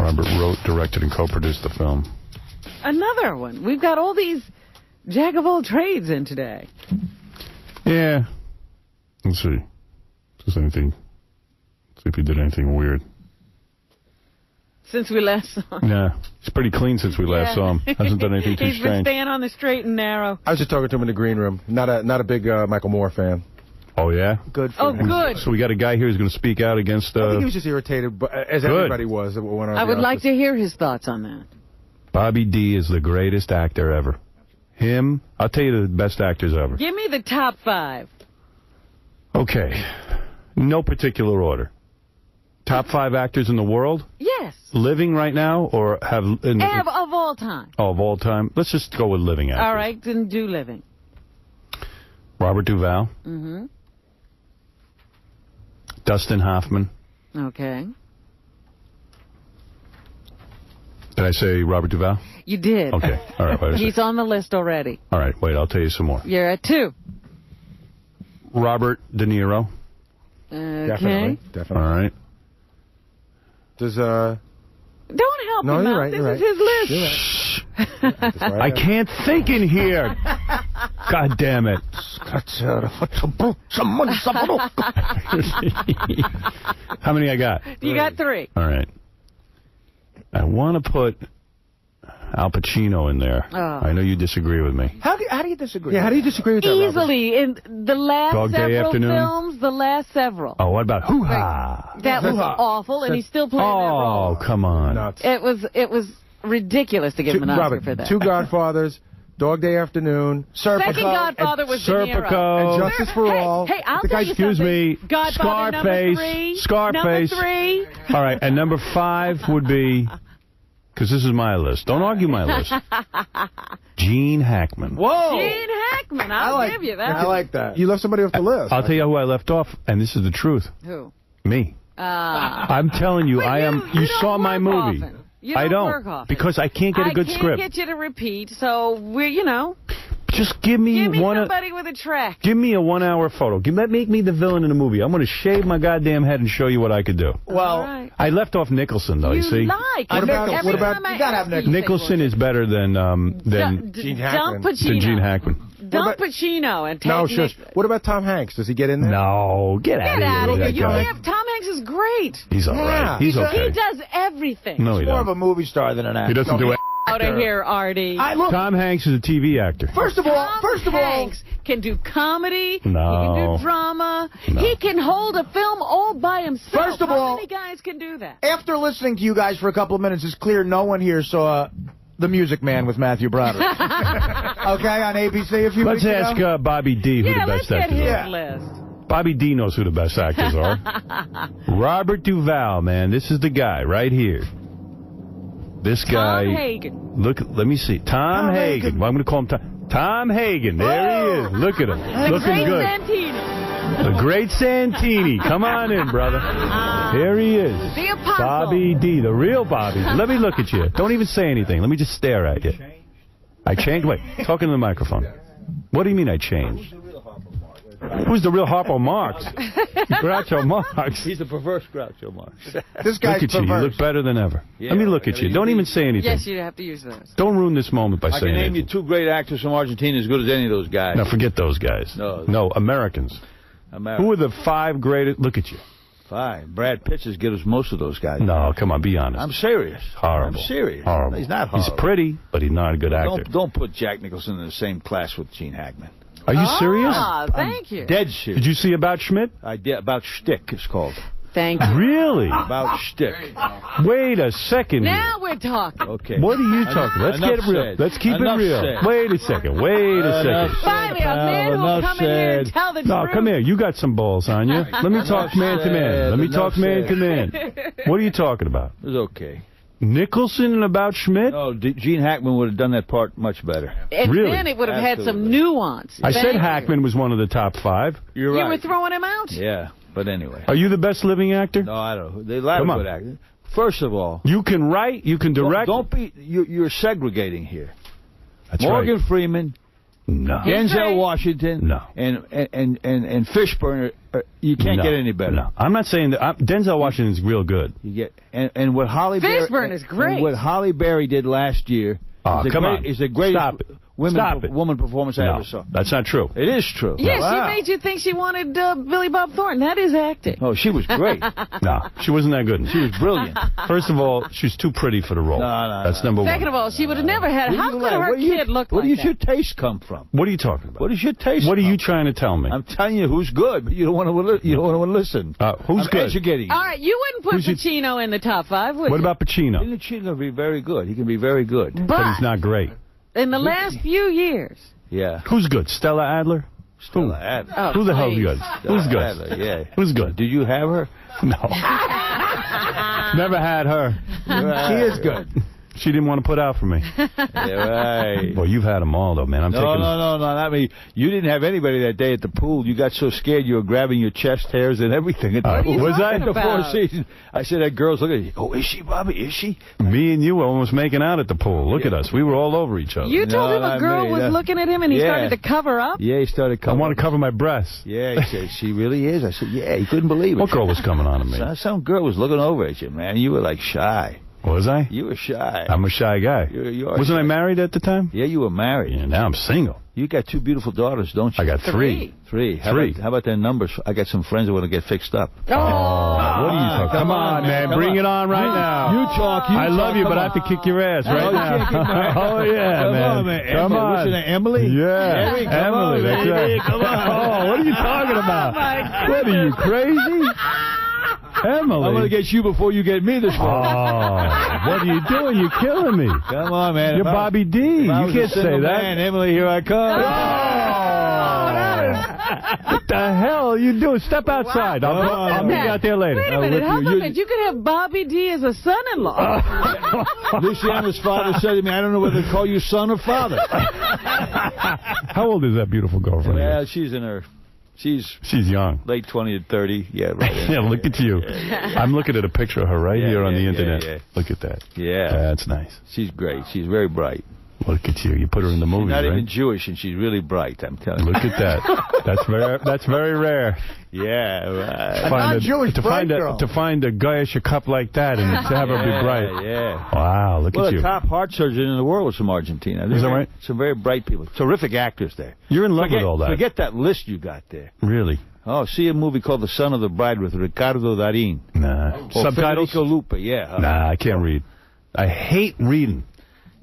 Robert wrote, directed, and co-produced the film. Another one. We've got all these jack of all trades in today. Yeah. Let's see. Just anything. See if he did anything weird. Since we last saw him. Yeah. He's pretty clean since we last saw him. Hasn't done anything too strange. He's been staying on the straight and narrow. I was just talking to him in the green room. Not a big Michael Moore fan. Oh, yeah? Good for him. Good. So we got a guy here who's going to speak out against... I think he was just irritated, as everybody was. I would like to hear his thoughts on that. Bobby D is the greatest actor ever. Him, I'll tell you the best actors ever. Give me the top 5. Okay. No particular order. Top 5 actors in the world? Yes. Living right now, or have... Of all time. Oh, of all time? Let's just go with living actors. All right, then do living. Robert Duvall. Mm-hmm. Dustin Hoffman. Okay. Did I say Robert Duvall? You did. Okay. All right. He's on the list already. All right. Wait, I'll tell you some more. You're at 2. Robert De Niro. Okay. Definitely. All right. Does, Don't help him you're out. right, This you're is his list. Shh. I can't think in here. God damn it. How many I got? You got 3. All right. I want to put Al Pacino in there. Oh. I know you disagree with me. How do you disagree? Yeah, how do you disagree with that, Easily. In the last Dog Day several Afternoon? films, the last several. Oh, what about Hoo-Ha? That was awful, and he's still playing that role. Oh, come on. Nuts. It was ridiculous to give him an Oscar for that. 2 Godfathers, Dog Day Afternoon, Serpico. Second Godfather was De Niro. Serpico. And Justice for All. Hey, I'll The tell guy- you Excuse something. me. Godfather Scarface. Scarface. Number 3. All right, and number 5 would be, because this is my list. Don't argue my list. Gene Hackman. Whoa! Gene Hackman. I'll give you that. I like that. You left somebody off the list. I'll tell you who I left off, and this is the truth. Who? Me. I'm telling you, you saw my movie. Often. You don't I don't, work often. because I can't get a good script. I can't get you to repeat, so we're, Just give me somebody with a track. Give me a 1-hour photo. Make me the villain in the movie. I'm going to shave my goddamn head and show you what I could do. Well, right. I left off Nicholson, though, you see? What about you gotta have Nicholson. Nicholson is better than Gene Hackman. Gene Hackman. Dump Pacino and take No, shush. What about Tom Hanks? Does he get in there? No, get out of here. Tom Hanks is great. He's all right. He's okay. He does everything. No, he He's more of don't. a movie star than an actor. He doesn't do it. Out of here, Artie. Tom Hanks is a TV actor. First of all, Tom Hanks can do comedy. No. He can do drama. No. He can hold a film all by himself. First of all, how many guys can do that? after listening to you guys for a couple of minutes, it's clear no one here saw The Music Man with Matthew Broderick. Okay, on ABC a few Let's weeks ask ago. Bobby D who the best let's get actors his are. list. Bobby D knows who the best actors are. Robert Duvall, man. This is the guy right here. This guy. Tom Hagen. Look, let me see. Tom Hagen. Well, I'm going to call him Tom Hagen. There he is. Look at him. Looking good. Santini. The great Santini. Come on in, brother. Here he is. The Apostle. Bobby D, the real Bobby. Let me look at you. Don't even say anything. Let me just stare at you. I changed? Wait, talking to the microphone. What do you mean I changed? Who's the real Harpo Marx? Groucho Marx. He's a perverse Groucho Marx. This guy's Look at you. You look better than ever. Yeah, Let me look at you. Don't even say anything. Yes, you have to use those. Don't ruin this moment by I saying can name anything. you 2 great actors from Argentina as good as any of those guys. Now, forget those guys. No, Americans. Who are the 5 greatest? Look at you. 5. Brad Pitt's as good as most of those guys. No, come on, be honest. I'm serious. Horrible. I'm serious. Horrible. He's not horrible. He's pretty, but he's not a good actor. Don't put Jack Nicholson in the same class with Gene Hackman. Are you serious? Ah, thank you. Dead serious. Did you see About Schmidt? I did. About Shtick, it's called. Thank you. Really? About Shtick. Wait a second. Now we're talking. Okay. What are you talking about? Let's get it real. Said. Let's keep Enough it real. said. Wait a second. Wait a second. Finally, a man who will come in here and tell the truth. No, come here. You got some balls on you. Let me talk man to man. Let me talk man to man. What are you talking about? It was okay. Nicholson and About Schmidt? No, Gene Hackman would have done that part much better. And Really? then it would have had some Absolutely. nuance. I said Thank you. Hackman was one of the top 5. You're You right. were throwing him out? Yeah, but anyway. Are you the best living actor? No, I don't know. They lot Come of on. good actors. First of all, You can write, you can direct. don't be. You're segregating here. That's Morgan right. Freeman No. Denzel Washington. No. And Fishburne. You can't get any better. No. I'm not saying that. Denzel Washington's real good. You get and what Holly Fishburne is great. And what Holly Berry did last year. Oh, come on. Is the greatest Stop it. woman performance I ever saw. That's not true. It is true. Yeah, Wow. she made you think she wanted Billy Bob Thornton. That is acting. Oh, she was great. No, she wasn't that good. She was brilliant. First of all, she's too pretty for the role. That's number one. Second of all, she would have never had. How could her kid look Where like does your taste come from? What are you talking about? What does your taste? What are you trying to tell me? I'm telling you who's good, but you don't want to. You don't want to listen. Who's good? Educating. All right, you wouldn't put Pacino in the top 5, would you? What about Pacino? Pacino can be very good. He can be very good. But he's not great. In the last few years. Yeah. Who's good? Stella Adler? Stella Adler. Oh, Who the hell's good? Who's good? Adler, yeah. Who's good? Did you have her? No. Never had her. Right. She is good. She didn't want to put out for me. Yeah, right. Well, you've had them all, though, man. No, not me. You didn't have anybody that day at the pool. You got so scared you were grabbing your chest hairs and everything at the pool. Was I? At the Four Seasons. I said, that girl's looking at you. Oh, is she, Bobby? Is she? Me and you were almost making out at the pool. Look at us. We were all over each other. You told him a girl was looking at him and he started to cover up? Yeah, he started covering. I want to cover my breasts. Yeah, he said, she really is. I said, yeah, he couldn't believe it. What girl was coming on to me? Some girl was looking over at you, man. You were like shy. Was I? You were shy. I'm a shy guy. You are Wasn't shy. I married at the time? Yeah, you were married. Yeah, now I'm single. You got 2 beautiful daughters, don't you? I got 3. 3. How about their numbers? I got some friends that want to get fixed up. Oh, what are you talking? Come on, man. Bring it on right now. You talk. I love you, but I have to kick your ass right now. Oh, yeah, come man. On, man. Come on. What's her name? Emily? Yeah. Emily, Emily, that's right. Come on. Oh, what are you talking about? What are you, crazy? Emily. I'm going to get you before you get me this morning. Oh, what are you doing? You're killing me. Come on, man. You're Bobby D. You can't say that. Man, Emily, here I come. What the hell are you doing? Step outside. I'll meet you out there later. Wait a minute. How about that? You could have Bobby D as a son-in-law. Luciana's father said to me, I don't know whether to call you son or father. How old is that beautiful girlfriend? Well, she's in her... She's young. Late 20 to 30. Yeah, right. Yeah, look at you. I'm looking at a picture of her right here on the internet. Yeah. Look at that. Yeah. That's nice. She's great. She's very bright. Look at you. You put her in the movie, She's not right? even Jewish, and she's really bright, I'm telling you. Look at that. That's very rare. Yeah, right. To find a guyish cup like that and to have her be bright. Yeah. Wow, look at you. The top heart surgeon in the world was from Argentina. Is that right? Some very bright people. Terrific actors there. You're in love with all that. Forget that list you got there. Really? Oh, see a movie called The Son of the Bride with Ricardo Darín. Nah. Subtitles? Federico Lupa, yeah. Nah, I can't read. I hate reading.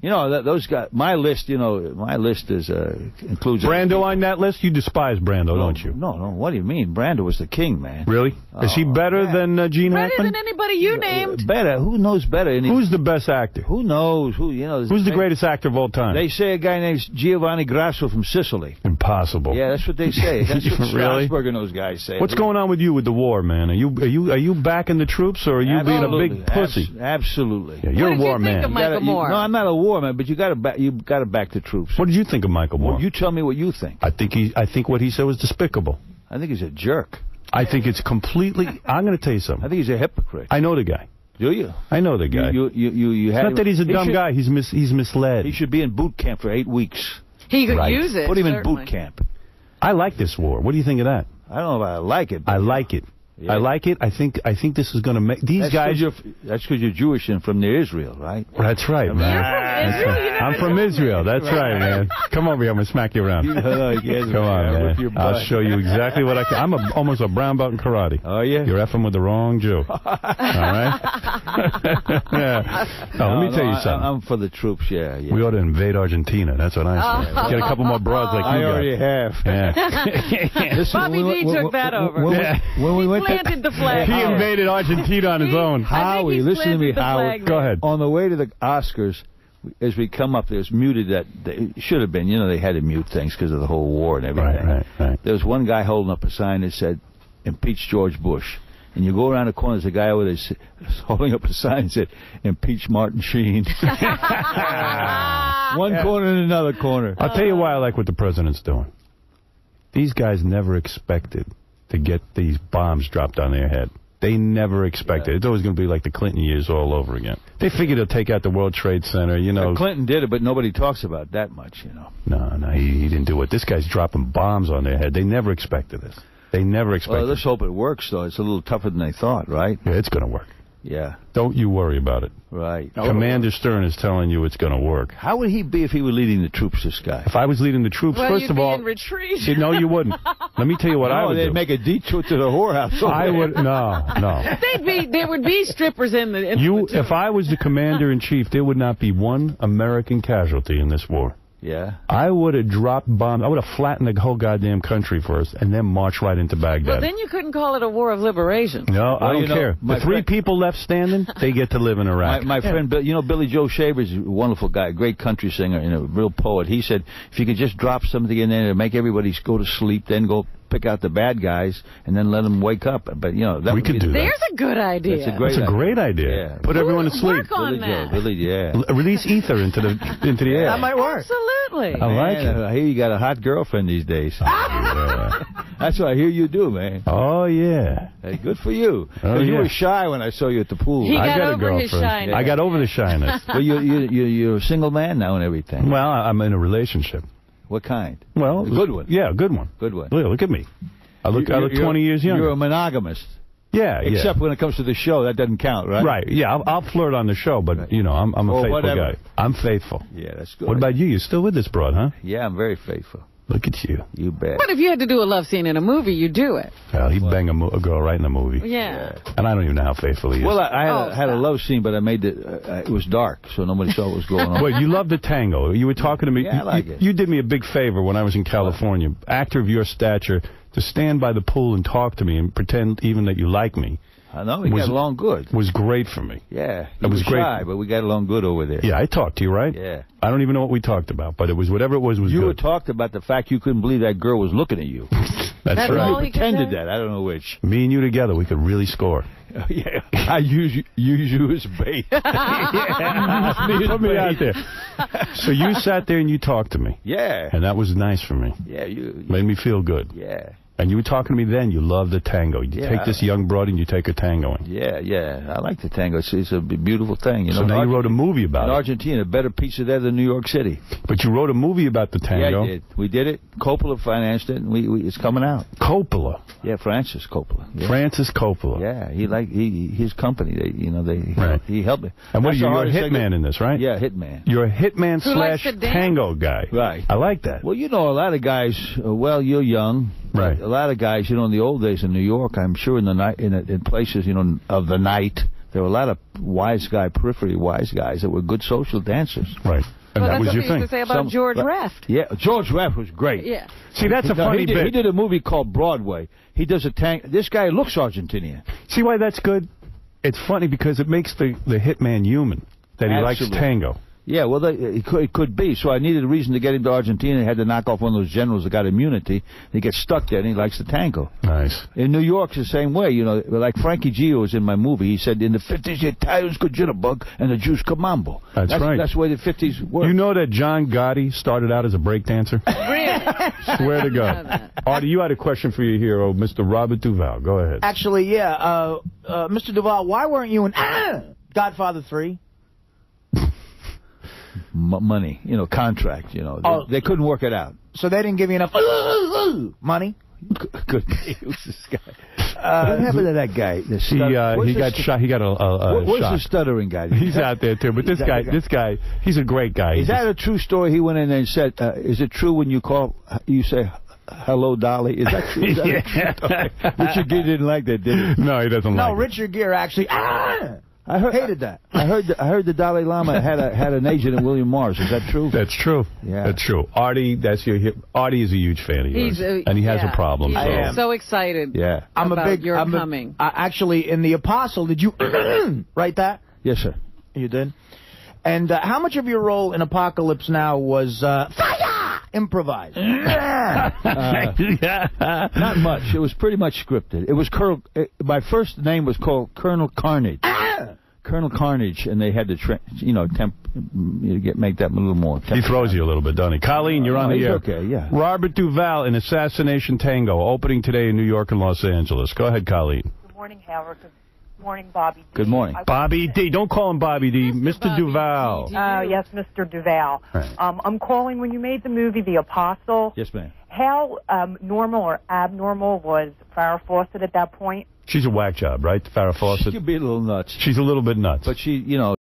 You know, those guys, my list is, includes... Brando on that list? You despise Brando, don't you? No, what do you mean? Brando was the king, man. Really? Is he better than Gene Hackman? Better than anybody you named. Better? Who knows better? Who's the best actor? Who knows? Who's the greatest actor of all time? They say a guy named Giovanni Grasso from Sicily. Impossible. Yeah, that's what they say. That's what Really? Strasberg and those guys say. What's going on with you with the war, man? Are you backing the troops, or are you being a big pussy? Absolutely. Yeah, you're a war What did you think of man. Michael Moore? No, I'm not a war man, but you got to back the troops. What did you think of Michael Moore? Well, you tell me what you think. I think what he said was despicable. I think he's a jerk. I think it's completely... I'm going to tell you something. I think he's a hypocrite. I know the guy. Do you? I know the guy. You it's not that he's a dumb guy. He's misled. He should be in boot camp for 8 weeks. He could use it. Put him certainly. in boot camp. I like this war. What do you think of that? I don't know if I like it. I like it. Yeah. I like it. I think this is going to make these guys. That's because you're Jewish and from near Israel, right? That's right, man. You're from Israel. I'm from Israel. That's right, man. Come over here. I'm gonna smack you around. Come on, man. I'll show you exactly what I can. I'm almost a brown belt in karate. Oh yeah. You're effing with the wrong Jew. All right. Yeah. Let me tell you something. I'm for the troops. Yeah. We ought to invade Argentina. That's what I say. Get a couple more broads like you I already have. Yeah. Listen, Bobby D took that over. When we went planted the flag. He invaded Argentina on his own. Howie, listen to me, Howie. Go ahead. On the way to the Oscars, as we come up, there's muted that it should have been. You know, they had to mute things because of the whole war and everything. Right. There was one guy holding up a sign that said, "Impeach George Bush." And you go around the corner, there's a guy over there holding up a sign that said, "Impeach Martin Sheen." One corner and another corner. I'll tell you why I like what the president's doing. These guys never expected to get these bombs dropped on their head. They never expected it. It's always going to be like the Clinton years all over again. They figured they'll take out the World Trade Center, you know. Clinton did it, but nobody talks about that much, you know. No, he didn't do it. This guy's dropping bombs on their head. They never expected this. They never expected Well, let's hope it works, though. It's a little tougher than they thought, right? Yeah, it's going to work. Yeah. Don't you worry about it. Right. Commander Stern is telling you it's going to work. How would he be if he were leading the troops, this guy? If I was leading the troops, Well, first you'd of be all... in retreat. No, you wouldn't. Let me tell you what I would they'd do. make a detour to the whorehouse. I would... No. There would be strippers in the... If I was the commander-in-chief, there would not be one American casualty in this war. Yeah. I would have dropped bombs. I would have flattened the whole goddamn country first and then marched right into Baghdad. Well, then you couldn't call it a war of liberation. No, I don't care. The three people left standing, they get to live in Iraq. My friend, Billy Joe Shaver's a wonderful guy, a great country singer and a real poet. He said, if you could just drop something in there to make everybody go to sleep, then go pick out the bad guys and then let them wake up. But, you know, that we could do that. There's a good idea. That's a great idea. Yeah. Put everyone to sleep. Work on that. Release ether into the air. That might work. Absolutely. I like it. I hear you got a hot girlfriend these days. Yeah. That's what I hear you do, man. Oh, yeah. Hey, good for you. Oh, You yeah. were shy when I saw you at the pool. He I got got a over his girlfriend. shyness. I got over the shyness. Well, you're a single man now and everything. Well, I'm in a relationship. What kind? Well, A good one. Yeah, a good one. Good one. Look at me. I look 20 years younger. You're a monogamist. Yeah, Except when it comes to the show, that doesn't count, right? Right, yeah, I'll flirt on the show, but, you know, I'm a faithful guy. I'm faithful. Yeah, that's good. What about you? You're still with this broad, huh? Yeah, I'm very faithful. Look at you. You bet. But if you had to do a love scene in a movie, you do it. Well, he'd bang a girl right in the movie. Yeah. And I don't even know how faithful he is. Well, I had a love scene, but I made it was dark, so nobody saw what was going on. Well, you love the tango. You were talking to me. Yeah, I like it. You did me a big favor when I was in California. Actor of your stature, to stand by the pool and talk to me and pretend even that you like me. I know, we got along good. Was great for me. Yeah, It was great. shy, but we got along good over there. Yeah, I talked to you, right? Yeah. I don't even know what we talked about, but it was whatever it was You good. talked about the fact you couldn't believe that girl was looking at you. That's That's right. all You he could pretended say? that. I don't know which. Me and you together, we could really score. Yeah, I use you as bait. Put me out there. So you sat there and you talked to me. Yeah. And that was nice for me. Yeah, you. Made me feel good. Yeah. And you were talking to me then. You love the tango. You Yeah. take this young broad and you take her tangoing. Yeah. I like the tango. It's a beautiful thing. You know, So now you wrote a movie in about it. Argentina, a better pizza there than New York City. But you wrote a movie about the tango. Yeah, I did. We did it. Coppola financed it, and it's coming out. Coppola. Yeah, Francis Coppola. Yeah. Francis Coppola. Yeah, his company. Right. He helped me. And what are That's you? the You're a hardest thing hitman in this, right? Yeah, hitman. You're a hitman Who likes slash to dance? tango guy. Right. I like that. Well, you know, a lot of guys. Well, you're young. Right. A lot of guys, in the old days in New York, I'm sure in the night, in places, of the night, there were a lot of periphery wise guys that were good social dancers. Right. And Well, that was that's your what we thing. used to say about George Raft. Yeah, George Raft was great. Yeah. See, that's a funny he bit. did a movie called Broadway. He does a tank. This guy looks Argentinian. See why that's good? It's funny because it makes the hitman human, that he likes Absolutely. tango. Yeah, well, it could be. So I needed a reason to get him to Argentina. I had to knock off one of those generals that got immunity. He gets stuck there, and he likes the tango. Nice. In New York, it's the same way. Like Frankie Gio was in my movie. He said, in the 50s, the Italians could jitterbug, and the Jews could mambo. That's right. That's the way the 50s worked. You know that John Gotti started out as a breakdancer? Really? Swear to God. Artie, you had a question for your hero, Mr. Robert Duvall. Go ahead. Actually, yeah. Mr. Duvall, why weren't you in Godfather 3? Money, contract, They couldn't work it out. So they didn't give you enough money? Good. Who's this guy? What happened to that guy? He got shot. He got a Where's shot. the stuttering guy? He's out there too. But this guy, he's a great guy. Is that a true story? He went in there and said, "Is it true when you say hello, Dolly?" Is that true? Is that a true story? Richard Gere didn't like that, did he? No, he doesn't like No, it. Richard Gere actually hated that. I heard the Dalai Lama had an agent at William Morris. Is that true? That's true. Yeah. That's true. Artie, Artie is a huge fan of yours, and he has a problem. He's So. so excited. Yeah. About your coming. Actually, in The Apostle, did you write that? Yes, sir. You did? And how much of your role in Apocalypse Now was fire improvised? Not much. It was pretty much scripted. It was my first name was called Colonel Carnage. Colonel Carnage, and they had to, make that a little more. He throws you a little bit, doesn't he? Colleen, you're on the he's air. okay, yeah. Robert Duvall in Assassination Tango, opening today in New York and Los Angeles. Go ahead, Colleen. morning, Howard. Good morning, Bobby D. Good morning. Bobby D. Don't call him Bobby D. Mr. Bobby Duvall. D. Yes, Mr. Duvall. Right. I'm calling when you made the movie The Apostle. Yes, ma'am. How normal or abnormal was Farrah Fawcett at that point? She's a whack job, right? Farrah She Fawcett. could be a little nuts. She's a little bit nuts. But she, you know,